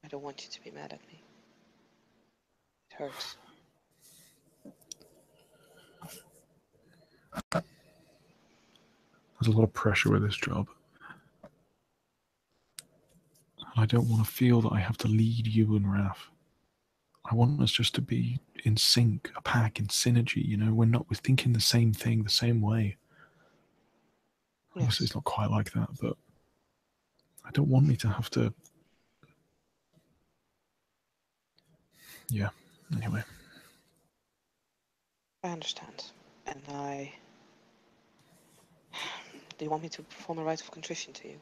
I don't want you to be mad at me. It hurts. There's a lot of pressure with this job. I don't want to feel that I have to lead you and Raf. I want us just to be in sync, a pack in synergy, you know, we're thinking the same thing, the same way. Obviously Yes. it's not quite like that, but I don't want me to have to. Yeah, anyway. I understand. And I... Do you want me to perform a rite of contrition to you?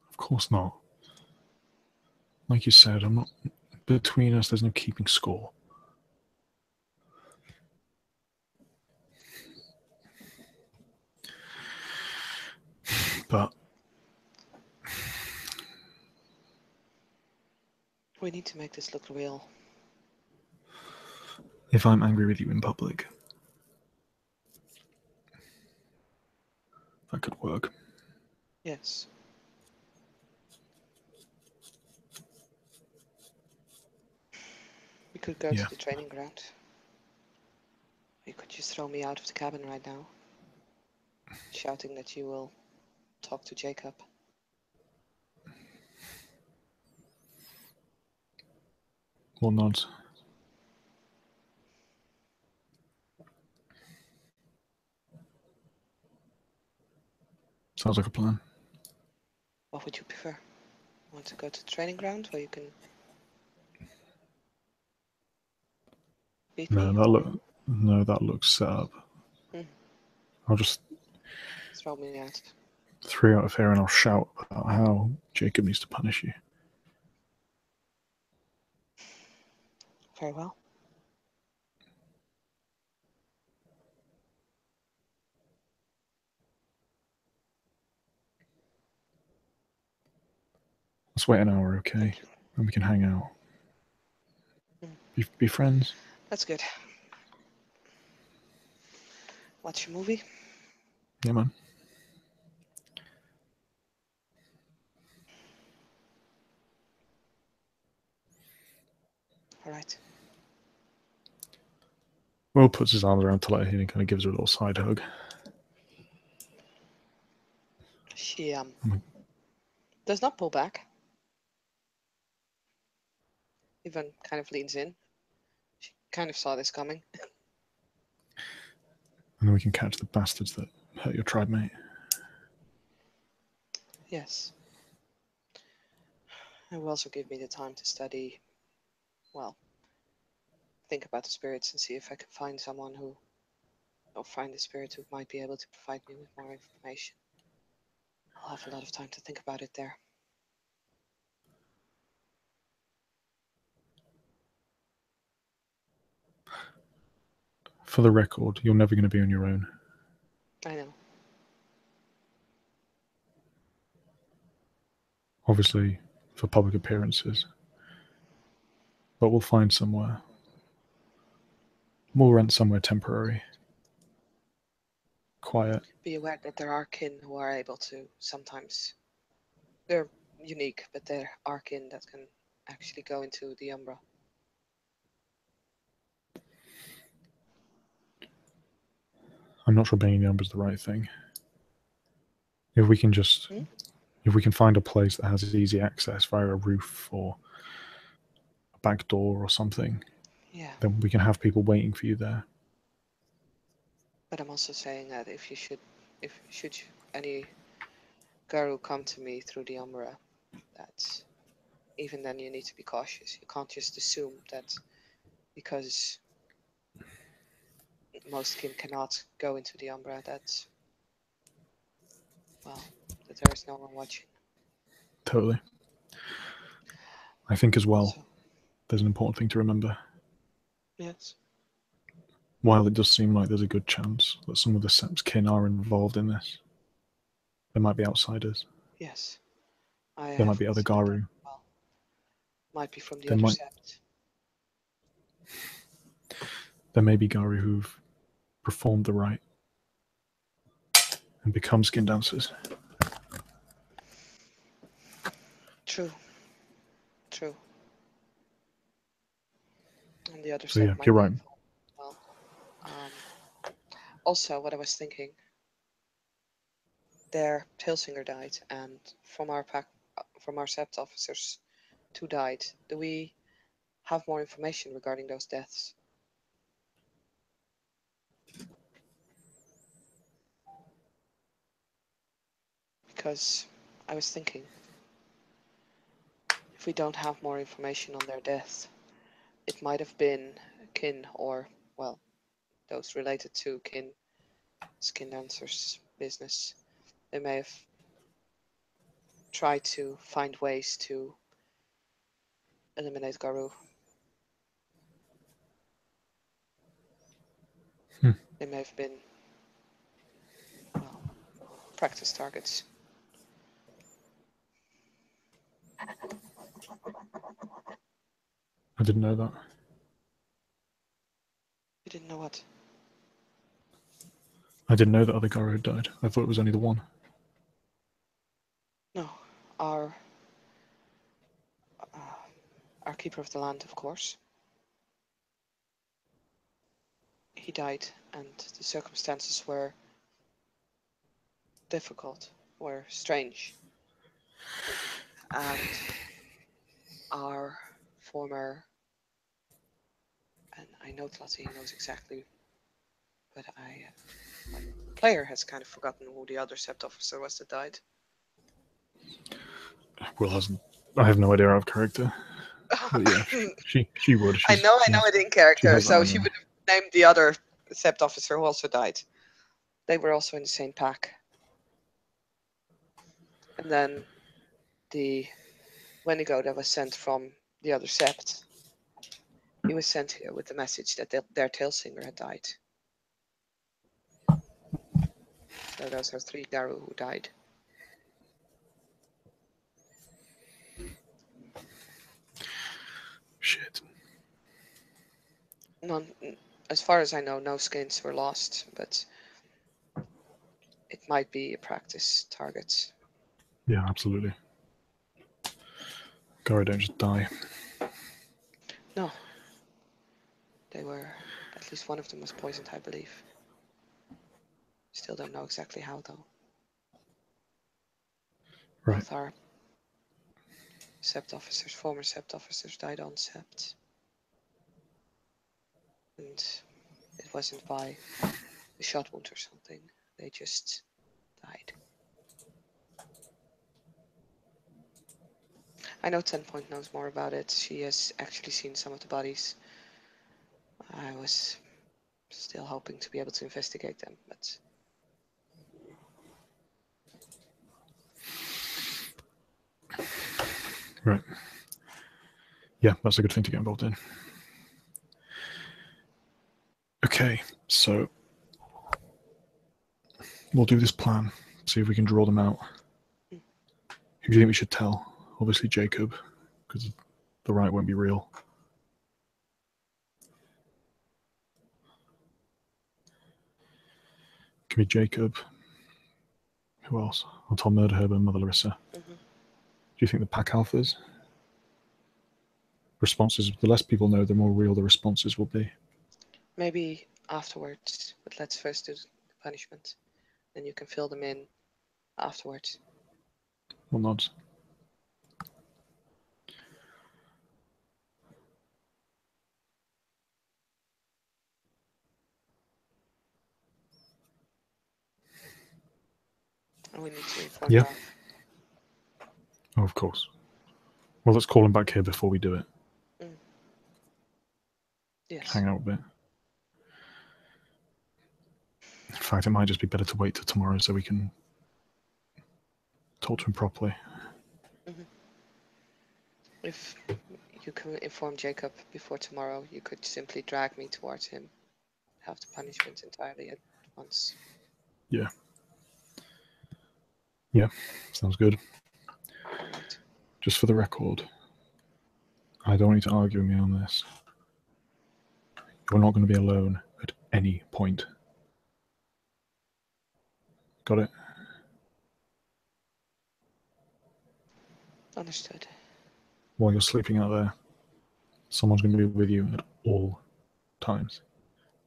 Of course not. Like you said, I'm not. Between us, there's no keeping score. But We need to make this look real. if I'm angry with you in public, that could work. Yes. We could go Yeah. to the training ground. You could just throw me out of the cabin right now, shouting that you will talk to Jacob. Or not. Sounds like a plan. What would you prefer? Want to go to the training ground where you can beat me? That looks set up. Hmm. I'll just Throw me out. throw you out of here and I'll shout about how Jacob needs to punish you. Very well. Let's wait an hour, okay? Thank you. And we can hang out. Be friends. That's good. Watch a movie? Yeah, man. All right. Will puts his arms around Talette and kind of gives her a little side hug. She does not pull back. Even kind of leans in. She kind of saw this coming. And then we can catch the bastards that hurt your tribe mate. Yes. It will also give me the time to study, well, think about the spirits and see if I can find someone who, or find a spirit who might be able to provide me with more information. I'll have a lot of time to think about it there. For the record, you're never going to be on your own. I know. Obviously, for public appearances. But we'll find somewhere. We'll rent somewhere temporary. Quiet. Be aware that there are kin who are able to sometimes. They're unique, but there are kin that can actually go into the Umbra. I'm not sure being in the Umbra is the right thing. If we can find a place that has easy access via a roof or a back door or something, Yeah. then we can have people waiting for you there. But I'm also saying that if should any Garu come to me through the Umbra, that even then you need to be cautious. You can't just assume that because most kin cannot go into the Umbra that, well, that there is no one watching. Totally. I think as well, So, there's an important thing to remember. yes. While it does seem like there's a good chance that some of the Sep's kin are involved in this, there might be outsiders. Yes. There might be other considered that Garu. as well. Might be from the There other might- sept. There may be Garu who've performed the rite and become skin dancers. True. True. And the other So sept yeah, might you're be right. involved as well. Also, what I was thinking, their Tailsinger died, and from our sept officers, 2 died. Do we have more information regarding those deaths? Because I was thinking, if we don't have more information on their deaths, it might have been kin or, well, those related to kin, skin dancers business. They may have tried to find ways to eliminate Garu. They may have been, well, practice targets. I didn't know that. You didn't know what? I didn't know that other Garu had died. I thought it was only the one. No, our keeper of the land, of course. He died, and the circumstances were difficult, were strange. And our former, and I know Tlati knows exactly but my player has kind of forgotten who the other sept officer was that died. Will hasn't. I have no idea out of character. But yeah, she would. I know it in character, so she memory. would have named the other sept officer who also died. They were also in the same pack. And then the Wendigo that was sent from the other sept, he was sent here with the message that their tail singer had died. So those are 3 Daru who died. Shit. None, as far as I know, no skins were lost, but it might be a practice target. Yeah, absolutely. Gary, don't just die. No. They were, at least one of them was poisoned, I believe. Still don't know exactly how, though. Right. Both our sept officers, former sept officers, died on sept. And it wasn't by a shot wound or something. They just died. I know 10 Point knows more about it. She has actually seen some of the bodies. I was still hoping to be able to investigate them, but... Right. Yeah, that's a good thing to get involved in. Okay, so we'll do this plan, see if we can draw them out. Who do you think we should tell? Obviously Jacob, because the riot won't be real. Give me Jacob. Who else? I'll tell Murder Herb and Mother Larissa. Mm-hmm. Do you think the pack alphas? Responses, the less people know, the more real the responses will be. Maybe afterwards, but let's first do the punishment. Then you can fill them in afterwards. Well, nods. And we need to inform Yeah. Ralph. Oh, of course. Well, let's call him back here before we do it. Yes. Hang out a bit. In fact, it might just be better to wait till tomorrow so we can talk to him properly. Mm-hmm. If you can inform Jacob before tomorrow, you could simply drag me towards him. Have the punishment entirely at once. Yeah. Yeah, sounds good. Right. Just for the record, I don't need to argue with me on this. You're not going to be alone at any point. Got it? Understood. While you're sleeping out there, someone's going to be with you at all times,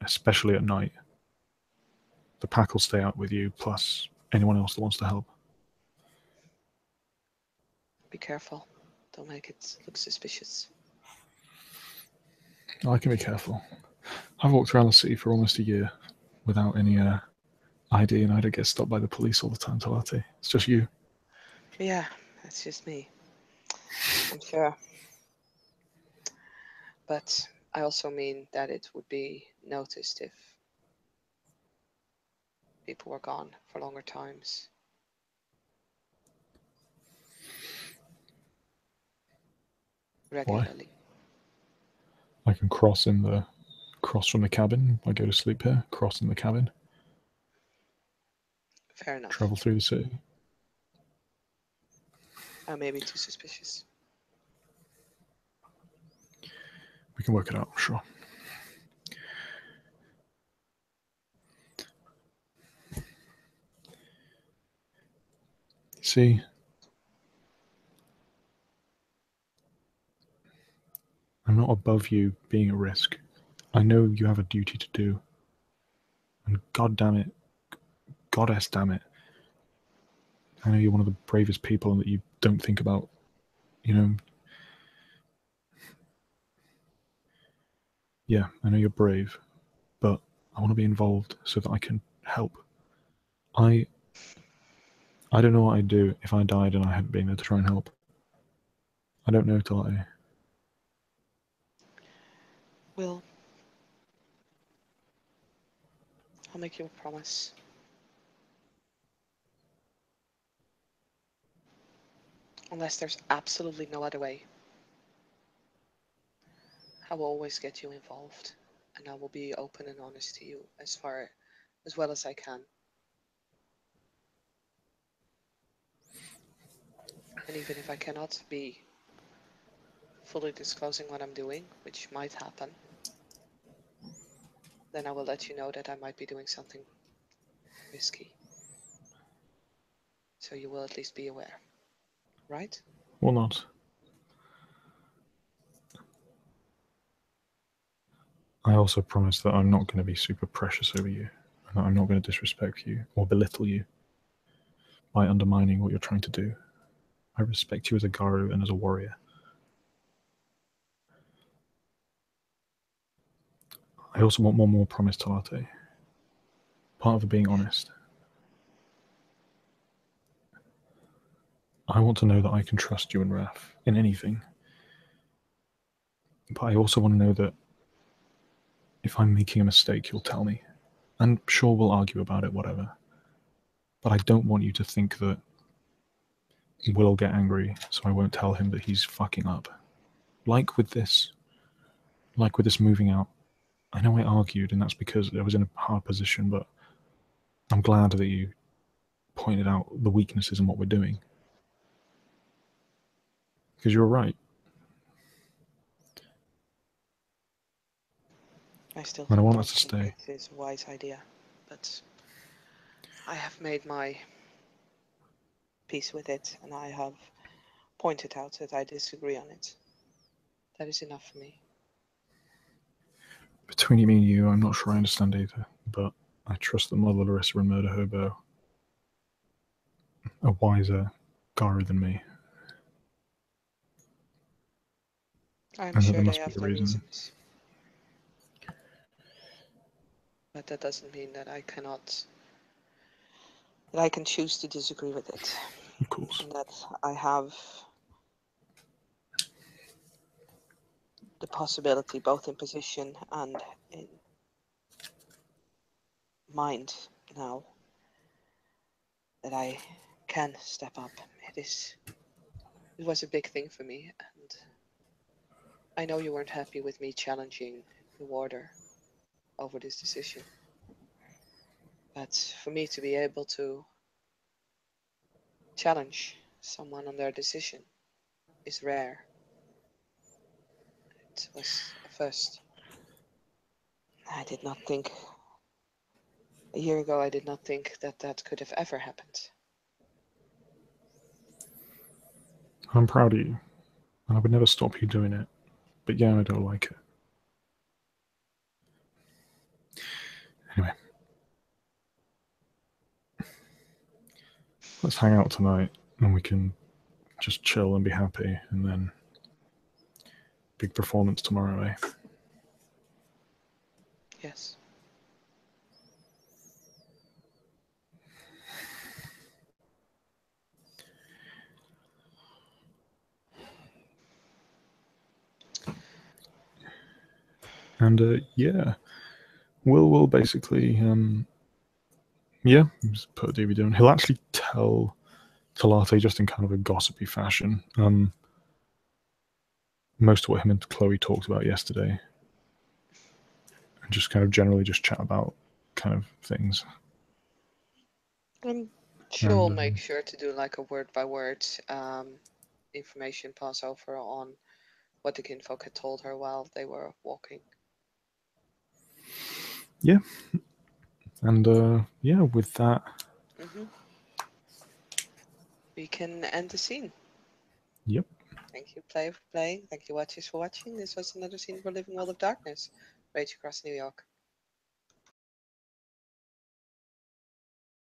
especially at night. The pack will stay out with you, plus anyone else that wants to help. Be careful. Don't make it look suspicious. I can be careful. I've walked around the city for almost a year without any ID, and I don't get stopped by the police all the time, Talati. It's just you. Yeah, that's just me. I'm sure. But I also mean that it would be noticed if people were gone for longer times. Regularly. Why? I can cross from the cabin. I go to sleep here, cross in the cabin. Fair enough. Travel through the city. I may be too suspicious. We can work it out, sure. See, I'm not above you being at risk. I know you have a duty to do. And god damn it, goddess damn it, I know you're one of the bravest people and that you don't think about, yeah, I know you're brave, but I want to be involved so that I can help. I don't know what I'd do if I died and I hadn't been there to try and help. I don't know, Talati. Will, I'll make you a promise. Unless there's absolutely no other way, I will always get you involved, and I will be open and honest to you as well as I can. And even if I cannot be fully disclosing what I'm doing, which might happen, then I will let you know that I might be doing something risky. So you will at least be aware, right? Or not. I also promise that I'm not going to be super precious over you, and that I'm not going to disrespect you or belittle you by undermining what you're trying to do. I respect you as a Garu and as a warrior. I also want one more promise, Talate. Part of being honest. I want to know that I can trust you and Raf in anything. But I also want to know that if I'm making a mistake, you'll tell me. And sure, we'll argue about it, whatever. But I don't want you to think that Will'll get angry, so I won't tell him that he's fucking up. Like with this moving out. I know I argued, and that's because I was in a hard position, but I'm glad that you pointed out the weaknesses in what we're doing. Because you're right. I still And I want don't us to think stay. it is a wise idea, but I have made my peace with it, and I have pointed out that I disagree on it. That is enough for me. Between me and you, I'm not sure I understand either, but I trust that Mother Larissa and Murder Herbo are wiser Garu than me. I'm And that sure there they must be have a their reason. reasons. But that doesn't mean that I can choose to disagree with it. Of course. And that I have the possibility, both in position and in mind now, that I can step up. It was a big thing for me, and I know you weren't happy with me challenging the warder over this decision. But for me to be able to challenge someone on their decision is rare. It was a first. I did not think, a year ago, I did not think that that could have ever happened. I'm proud of you, and I would never stop you doing it. But yeah, I don't like it. Anyway, let's hang out tonight, and we can just chill and be happy, and then big performance tomorrow, eh? Yes. And yeah, Will basically yeah, just put a DVD on. He'll actually tell Talate just in kind of a gossipy fashion. Most of what him and Chloe talked about yesterday, and just kind of generally just chat about kind of things. I'm sure And we'll make sure to do like a word by word information pass over on what the kinfolk had told her while they were walking. yeah, and yeah, with that, We can end the scene. yep. Thank you, player, for playing. Thank you, watchers, for watching. This was another scene for Living World of Darkness, Rage Across New York.